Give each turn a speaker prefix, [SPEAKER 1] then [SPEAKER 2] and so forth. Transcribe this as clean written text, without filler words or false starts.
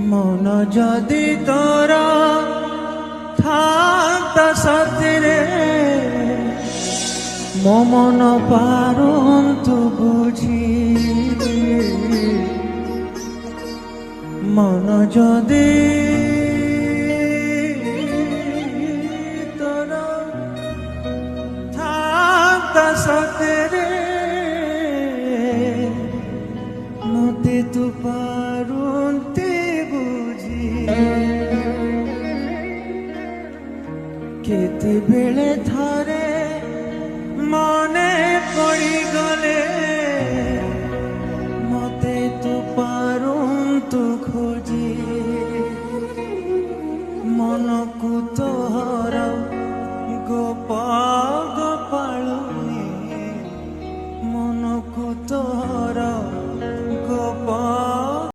[SPEAKER 1] মন যদি তোর থাকতা সতরে মো মন পারন্তু বুঝি মন যদি তোর থাকতা সতরে মতে তু পারন্তে বুঝি কেতে বেলে থরে মনে পড়ি গলে